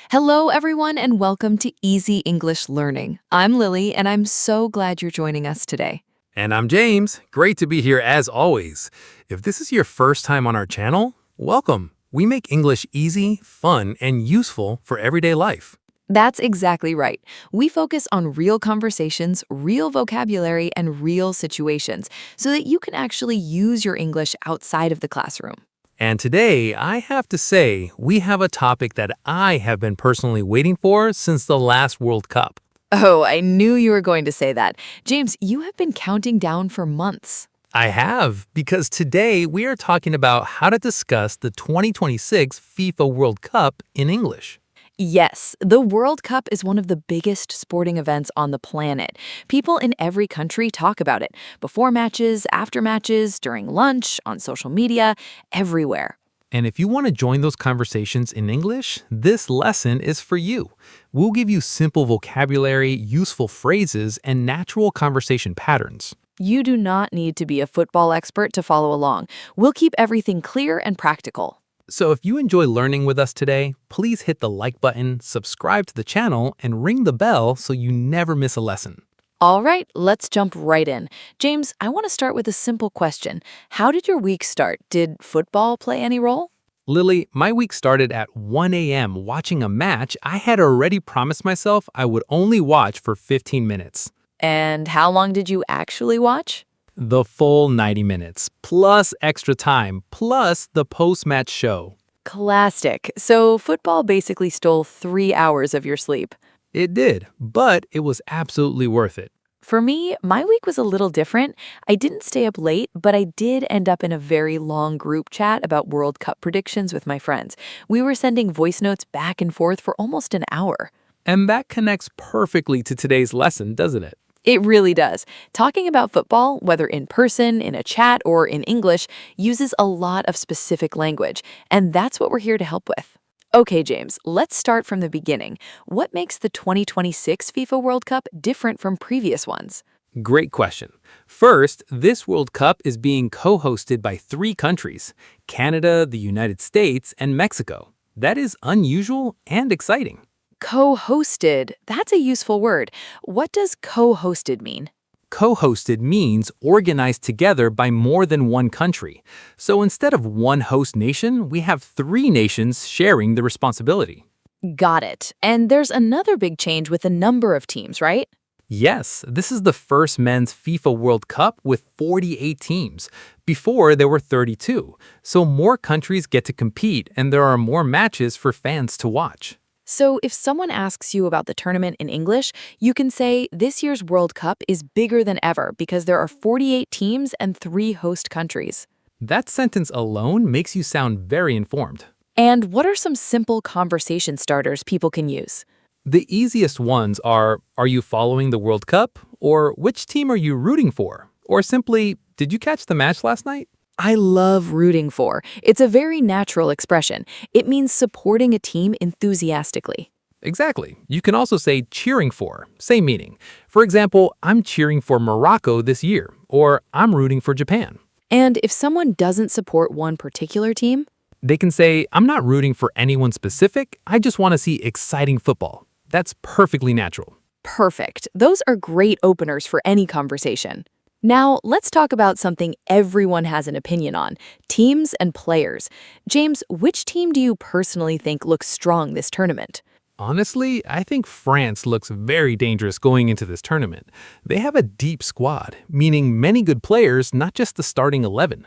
Hello, everyone, and welcome to Easy English Learning. I'm Lily, and I'm so glad you're joining us today. And I'm James. Great to be here as always. If this is your first time on our channel, welcome. We make English easy, fun, and useful for everyday life. That's exactly right. We focus on real conversations, real vocabulary, and real situations so that you can actually use your English outside of the classroom. And today, I have to say, we have a topic that I have been personally waiting for since the last World Cup. Oh, I knew you were going to say that. James, you have been counting down for months. I have, because today we are talking about how to discuss the 2026 FIFA World Cup in English. Yes, the World Cup is one of the biggest sporting events on the planet. People in every country talk about it, before matches, after matches, during lunch, on social media, everywhere. And if you want to join those conversations in English, this lesson is for you. We'll give you simple vocabulary, useful phrases, and natural conversation patterns. You do not need to be a football expert to follow along. We'll keep everything clear and practical. So if you enjoy learning with us today, please hit the like button, subscribe to the channel, and ring the bell so you never miss a lesson. All right, let's jump right in. James, I want to start with a simple question. How did your week start? Did football play any role? Lily, my week started at 1 a.m. watching a match I had already promised myself I would only watch for 15 minutes. And how long did you actually watch? The full 90 minutes, plus extra time, plus the post-match show. Classic. So football basically stole 3 hours of your sleep. It did, but it was absolutely worth it. For me, my week was a little different. I didn't stay up late, but I did end up in a very long group chat about World Cup predictions with my friends. We were sending voice notes back and forth for almost an hour. And that connects perfectly to today's lesson, doesn't it? It really does. Talking about football, whether in person, in a chat, or in English, uses a lot of specific language, and that's what we're here to help with. Okay, James, let's start from the beginning. What makes the 2026 FIFA World Cup different from previous ones? Great question. First, this World Cup is being co-hosted by 3 countries: Canada, the United States, and Mexico. That is unusual and exciting. Co-hosted, that's a useful word. What does co-hosted mean? Co-hosted means organized together by more than one country. So instead of one host nation, we have 3 nations sharing the responsibility. Got it. And there's another big change with the number of teams, right? Yes, this is the first men's FIFA World Cup with 48 teams. Before, there were 32. So more countries get to compete, and there are more matches for fans to watch. So if someone asks you about the tournament in English, you can say this year's World Cup is bigger than ever because there are 48 teams and 3 host countries. That sentence alone makes you sound very informed. And what are some simple conversation starters people can use? The easiest ones are you following the World Cup? Or which team are you rooting for? Or simply, did you catch the match last night? I love rooting for. It's a very natural expression. It means supporting a team enthusiastically. Exactly. You can also say cheering for, same meaning. For example, I'm cheering for Morocco this year, or I'm rooting for Japan. And if someone doesn't support one particular team, They can say, I'm not rooting for anyone specific, I just want to see exciting football. That's perfectly natural. perfect. Those are great openers for any conversation. Now, let's talk about something everyone has an opinion on, teams and players. James, which team do you personally think looks strong this tournament? Honestly, I think France looks very dangerous going into this tournament. They have a deep squad, meaning many good players, not just the starting 11.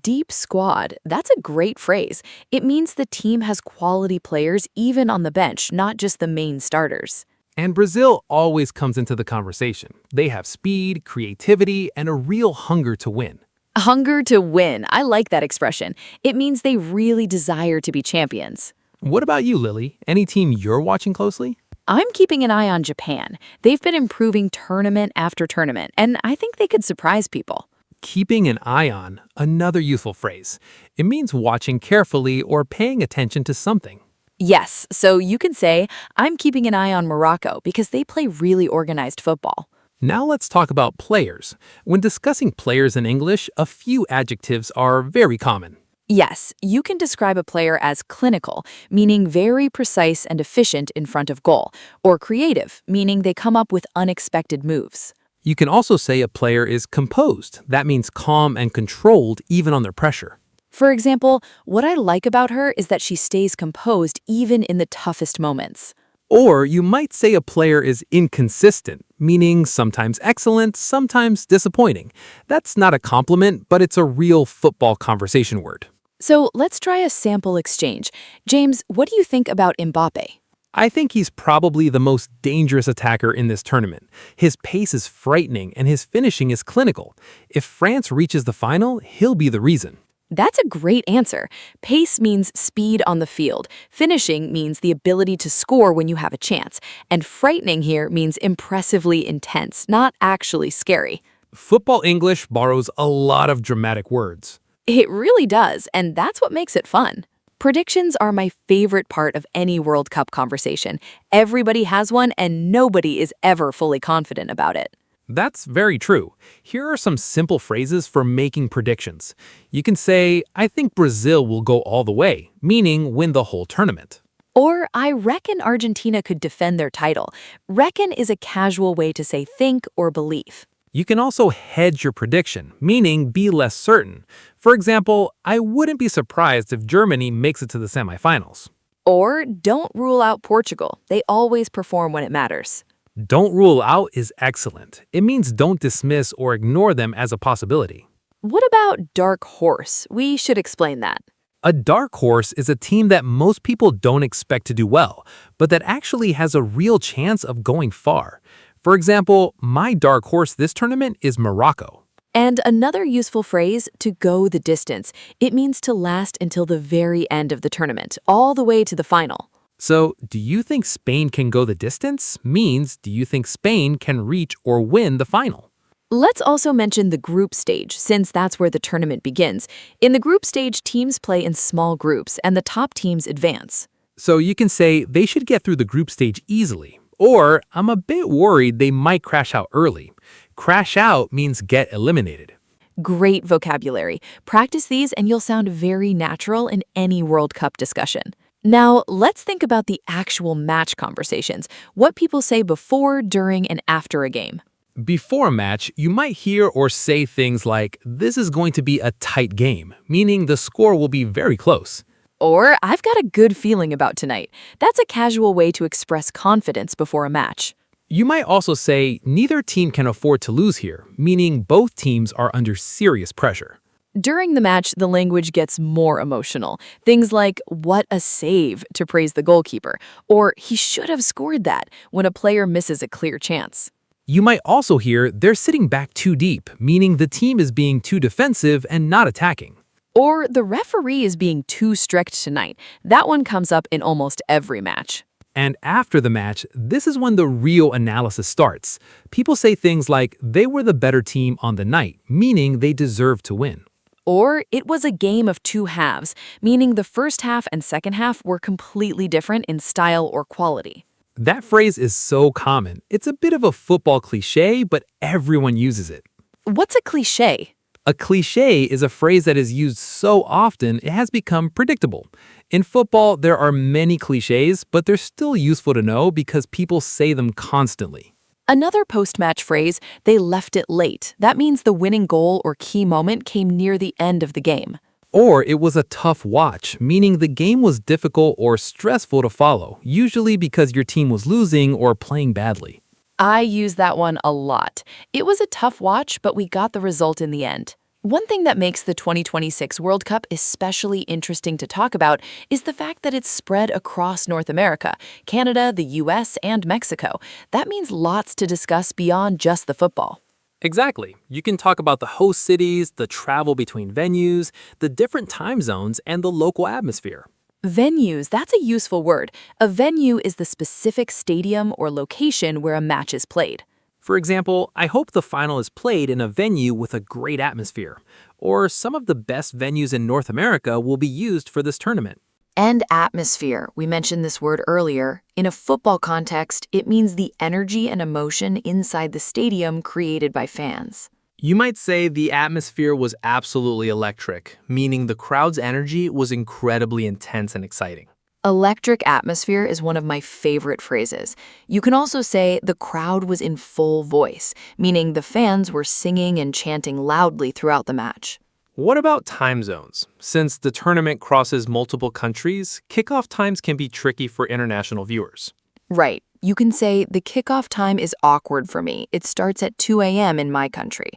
Deep squad. That's a great phrase. It means the team has quality players even on the bench, not just the main starters. And Brazil always comes into the conversation. They have speed, creativity, and a real hunger to win. Hunger to win. I like that expression. It means they really desire to be champions. What about you, Lily? Any team you're watching closely? I'm keeping an eye on Japan. They've been improving tournament after tournament, and I think they could surprise people. Keeping an eye on, another useful phrase. It means watching carefully or paying attention to something. Yes, so you can say, I'm keeping an eye on Morocco because they play really organized football. Now let's talk about players. When discussing players in English, a few adjectives are very common. Yes, you can describe a player as clinical, meaning very precise and efficient in front of goal, or creative, meaning they come up with unexpected moves. You can also say a player is composed. That means calm and controlled even under pressure. For example, what I like about her is that she stays composed even in the toughest moments. Or you might say a player is inconsistent, meaning sometimes excellent, sometimes disappointing. That's not a compliment, but it's a real football conversation word. So let's try a sample exchange. James, what do you think about Mbappe? I think he's probably the most dangerous attacker in this tournament. His pace is frightening and his finishing is clinical. If France reaches the final, he'll be the reason. That's a great answer. Pace means speed on the field. Finishing means the ability to score when you have a chance. And frightening here means impressively intense, not actually scary. Football English borrows a lot of dramatic words. It really does, and that's what makes it fun. Predictions are my favorite part of any World Cup conversation. Everybody has one, and nobody is ever fully confident about it. That's very true. Here are some simple phrases for making predictions. You can say, I think Brazil will go all the way, meaning win the whole tournament. Or, I reckon Argentina could defend their title. Reckon is a casual way to say think or believe. You can also hedge your prediction, meaning be less certain. For example, I wouldn't be surprised if Germany makes it to the semifinals. Or, don't rule out Portugal. They always perform when it matters. Don't rule out is excellent. It means don't dismiss or ignore them as a possibility. What about dark horse? We should explain that. A dark horse is a team that most people don't expect to do well, but that actually has a real chance of going far. For example, my dark horse this tournament is Morocco. And another useful phrase, to go the distance. It means to last until the very end of the tournament, all the way to the final. So, do you think Spain can go the distance? Means, do you think Spain can reach or win the final? Let's also mention the group stage, since that's where the tournament begins. In the group stage, teams play in small groups, and the top teams advance. So you can say they should get through the group stage easily. Or, I'm a bit worried they might crash out early. Crash out means get eliminated. Great vocabulary. Practice these and you'll sound very natural in any World Cup discussion. Now, let's think about the actual match conversations, what people say before, during, and after a game. Before a match, you might hear or say things like, this is going to be a tight game, meaning the score will be very close. Or, I've got a good feeling about tonight. That's a casual way to express confidence before a match. You might also say, neither team can afford to lose here, meaning both teams are under serious pressure. During the match, the language gets more emotional. Things like, what a save, to praise the goalkeeper, or he should have scored that, when a player misses a clear chance. You might also hear they're sitting back too deep, meaning the team is being too defensive and not attacking. Or the referee is being too strict tonight. That one comes up in almost every match. And after the match, this is when the real analysis starts. People say things like, they were the better team on the night, meaning they deserve to win. Or it was a game of two halves, meaning the first half and second half were completely different in style or quality. That phrase is so common. It's a bit of a football cliche, but everyone uses it. What's a cliche? A cliche is a phrase that is used so often it has become predictable. In football, there are many cliches, but they're still useful to know because people say them constantly. Another post-match phrase, they left it late. That means the winning goal or key moment came near the end of the game. Or it was a tough watch, meaning the game was difficult or stressful to follow, usually because your team was losing or playing badly. I use that one a lot. It was a tough watch, but we got the result in the end. One thing that makes the 2026 World Cup especially interesting to talk about is the fact that it's spread across North America, Canada, the US, and Mexico. That means lots to discuss beyond just the football. Exactly. You can talk about the host cities, the travel between venues, the different time zones, and the local atmosphere. Venues, that's a useful word. A venue is the specific stadium or location where a match is played. For example, I hope the final is played in a venue with a great atmosphere, or some of the best venues in North America will be used for this tournament. And atmosphere, we mentioned this word earlier. In a football context, it means the energy and emotion inside the stadium created by fans. You might say the atmosphere was absolutely electric, meaning the crowd's energy was incredibly intense and exciting. Electric atmosphere is one of my favorite phrases. You can also say the crowd was in full voice, meaning the fans were singing and chanting loudly throughout the match. What about time zones? Since the tournament crosses multiple countries, kickoff times can be tricky for international viewers. Right. You can say the kickoff time is awkward for me. It starts at 2 a.m. in my country.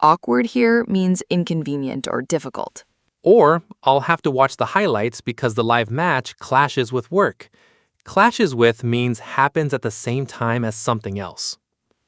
Awkward here means inconvenient or difficult. Or I'll have to watch the highlights because the live match clashes with work. Clashes with means happens at the same time as something else.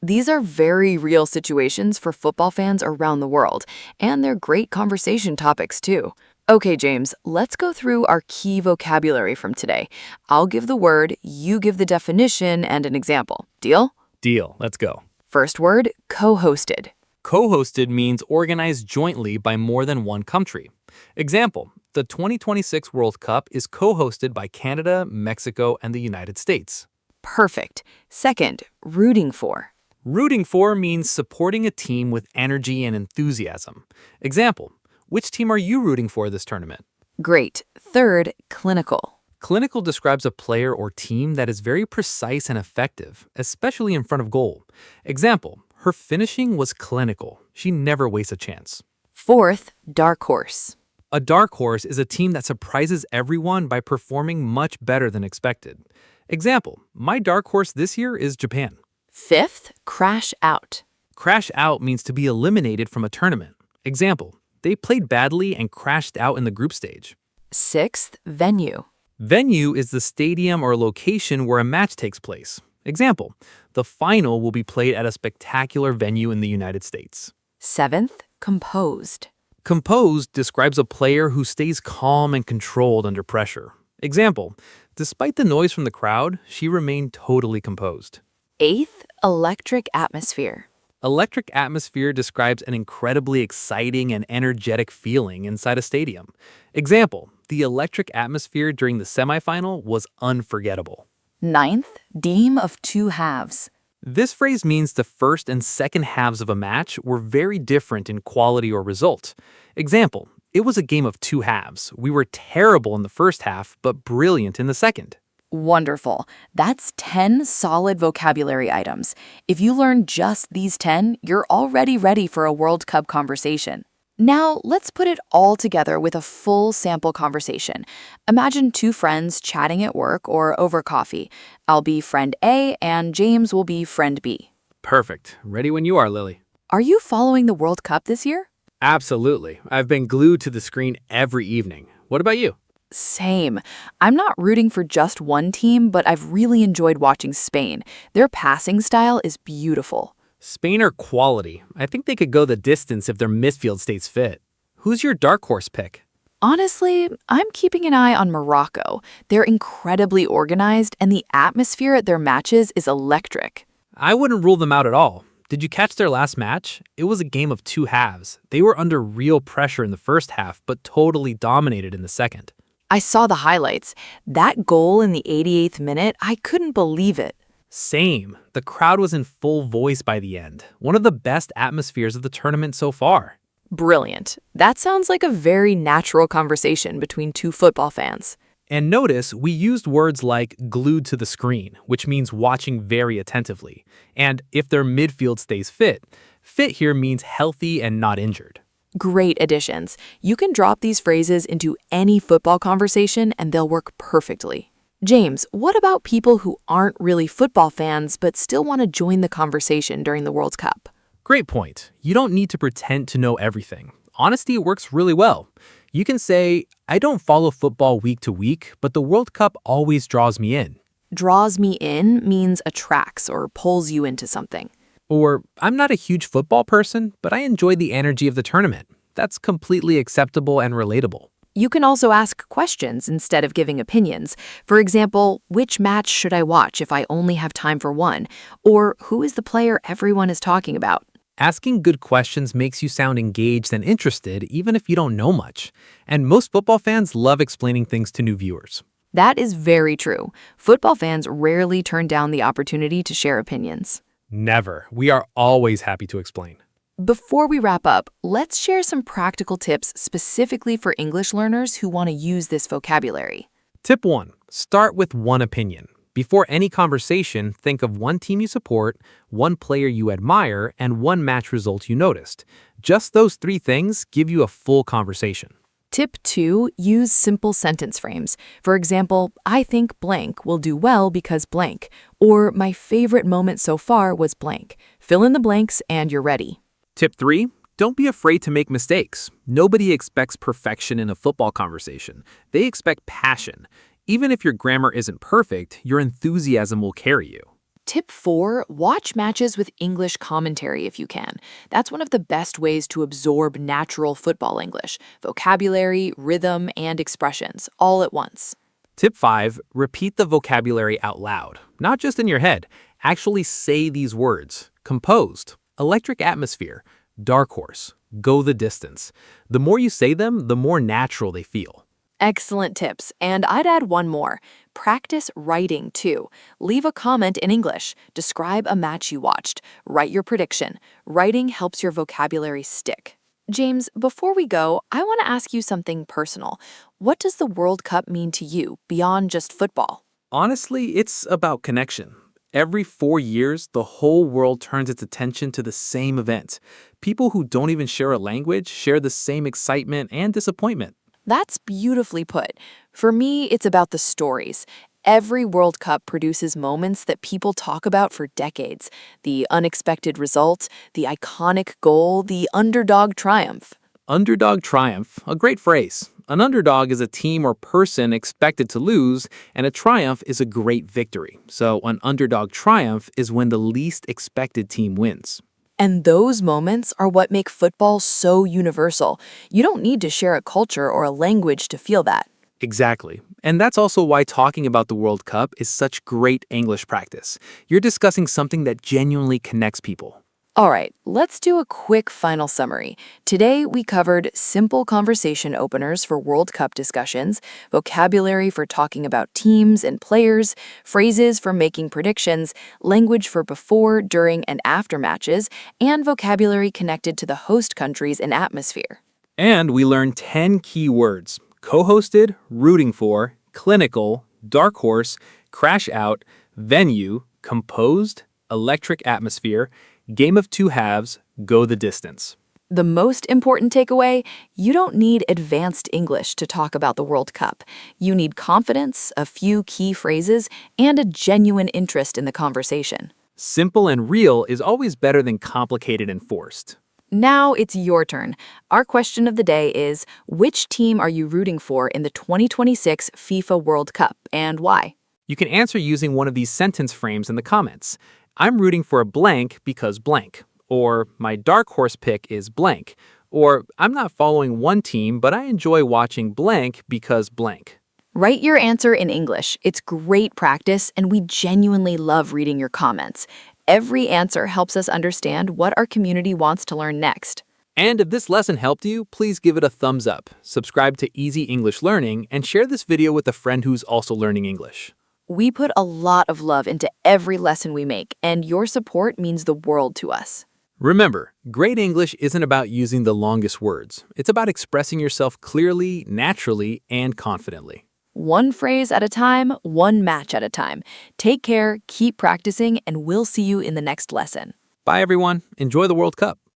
These are very real situations for football fans around the world, and they're great conversation topics too. Okay, James, let's go through our key vocabulary from today. I'll give the word, you give the definition and an example. Deal? Deal, let's go. First word, co-hosted. Co-hosted means organized jointly by more than one country. Example, the 2026 World Cup is co-hosted by Canada, Mexico, and the United States. Perfect. Second, rooting for. Rooting for means supporting a team with energy and enthusiasm. Example, which team are you rooting for this tournament? Great. Third, clinical. Clinical describes a player or team that is very precise and effective, especially in front of goal. Example, her finishing was clinical. She never wastes a chance. Fourth, dark horse. A dark horse is a team that surprises everyone by performing much better than expected. Example, my dark horse this year is Japan. Fifth, crash out. Crash out means to be eliminated from a tournament. Example, they played badly and crashed out in the group stage. Sixth, venue. Venue is the stadium or location where a match takes place. Example, the final will be played at a spectacular venue in the United States. Seventh, composed. Composed describes a player who stays calm and controlled under pressure. Example, despite the noise from the crowd, she remained totally composed. Eighth, electric atmosphere. Electric atmosphere describes an incredibly exciting and energetic feeling inside a stadium. Example, the electric atmosphere during the semifinal was unforgettable. Ninth, game of two halves. This phrase means the first and second halves of a match were very different in quality or result. Example, it was a game of two halves. We were terrible in the first half, but brilliant in the second. Wonderful. That's 10 solid vocabulary items. If you learn just these 10, you're already ready for a World Cup conversation. Now, let's put it all together with a full sample conversation. Imagine two friends chatting at work or over coffee. I'll be friend A and James will be friend B. Perfect. Ready when you are, Lily. Are you following the World Cup this year? Absolutely. I've been glued to the screen every evening. What about you? Same. I'm not rooting for just one team, but I've really enjoyed watching Spain. Their passing style is beautiful. Spain are quality. I think they could go the distance if their midfield stays fit. Who's your dark horse pick? Honestly, I'm keeping an eye on Morocco. They're incredibly organized, and the atmosphere at their matches is electric. I wouldn't rule them out at all. Did you catch their last match? It was a game of two halves. They were under real pressure in the first half, but totally dominated in the second. I saw the highlights. That goal in the 88th minute, I couldn't believe it. Same. The crowd was in full voice by the end. One of the best atmospheres of the tournament so far. Brilliant. That sounds like a very natural conversation between two football fans. And notice we used words like glued to the screen, which means watching very attentively. And if their midfield stays fit, fit here means healthy and not injured. Great additions. You can drop these phrases into any football conversation and they'll work perfectly. James, what about people who aren't really football fans but still want to join the conversation during the World Cup? Great point. You don't need to pretend to know everything. Honesty works really well. You can say, I don't follow football week to week, but the World Cup always draws me in. Draws me in means attracts or pulls you into something. Or, I'm not a huge football person, but I enjoy the energy of the tournament. That's completely acceptable and relatable. You can also ask questions instead of giving opinions. For example, which match should I watch if I only have time for one? Or who is the player everyone is talking about? Asking good questions makes you sound engaged and interested even if you don't know much. And most football fans love explaining things to new viewers. That is very true. Football fans rarely turn down the opportunity to share opinions. Never. We are always happy to explain. Before we wrap up, let's share some practical tips specifically for English learners who want to use this vocabulary. Tip 1. Start with one opinion. Before any conversation, think of one team you support, one player you admire, and one match result you noticed. Just those 3 things give you a full conversation. Tip 2, use simple sentence frames. For example, I think blank will do well because blank, or my favorite moment so far was blank. Fill in the blanks and you're ready. Tip 3. Don't be afraid to make mistakes. Nobody expects perfection in a football conversation. They expect passion. Even if your grammar isn't perfect, your enthusiasm will carry you. Tip 4, watch matches with English commentary if you can. That's one of the best ways to absorb natural football English, vocabulary, rhythm, and expressions, all at once. Tip 5. Repeat the vocabulary out loud. Not just in your head. Actually say these words. Composed, electric atmosphere, dark horse, go the distance. The more you say them, the more natural they feel. Excellent tips, and I'd add one more. Practice writing, too. Leave a comment in English. Describe a match you watched. Write your prediction. Writing helps your vocabulary stick. James, before we go, I want to ask you something personal. What does the World Cup mean to you, beyond just football? Honestly, it's about connection. Every 4 years, the whole world turns its attention to the same event. People who don't even share a language share the same excitement and disappointment. That's beautifully put. For me, it's about the stories. Every World Cup produces moments that people talk about for decades. The unexpected result, the iconic goal, the underdog triumph. Underdog triumph, a great phrase. An underdog is a team or person expected to lose, and a triumph is a great victory. So an underdog triumph is when the least expected team wins. And those moments are what make football so universal. You don't need to share a culture or a language to feel that. Exactly. And that's also why talking about the World Cup is such great English practice. You're discussing something that genuinely connects people. All right, let's do a quick final summary. Today, we covered simple conversation openers for World Cup discussions, vocabulary for talking about teams and players, phrases for making predictions, language for before, during, and after matches, and vocabulary connected to the host countries and atmosphere. And we learned 10 key words: co-hosted, rooting for, clinical, dark horse, crash out, venue, composed, electric atmosphere, game of 2 halves, go the distance. The most important takeaway, you don't need advanced English to talk about the World Cup. You need confidence, a few key phrases, and a genuine interest in the conversation. Simple and real is always better than complicated and forced. Now it's your turn. Our question of the day is, which team are you rooting for in the 2026 FIFA World Cup, and why? You can answer using one of these sentence frames in the comments. I'm rooting for a blank because blank. Or my dark horse pick is blank. Or I'm not following one team, but I enjoy watching blank because blank. Write your answer in English. It's great practice, and we genuinely love reading your comments. Every answer helps us understand what our community wants to learn next. And if this lesson helped you, please give it a thumbs up, subscribe to Easy English Learning, and share this video with a friend who's also learning English. We put a lot of love into every lesson we make, and your support means the world to us. Remember, great English isn't about using the longest words. It's about expressing yourself clearly, naturally, and confidently. One phrase at a time, one match at a time. Take care, keep practicing, and we'll see you in the next lesson. Bye, everyone. Enjoy the World Cup.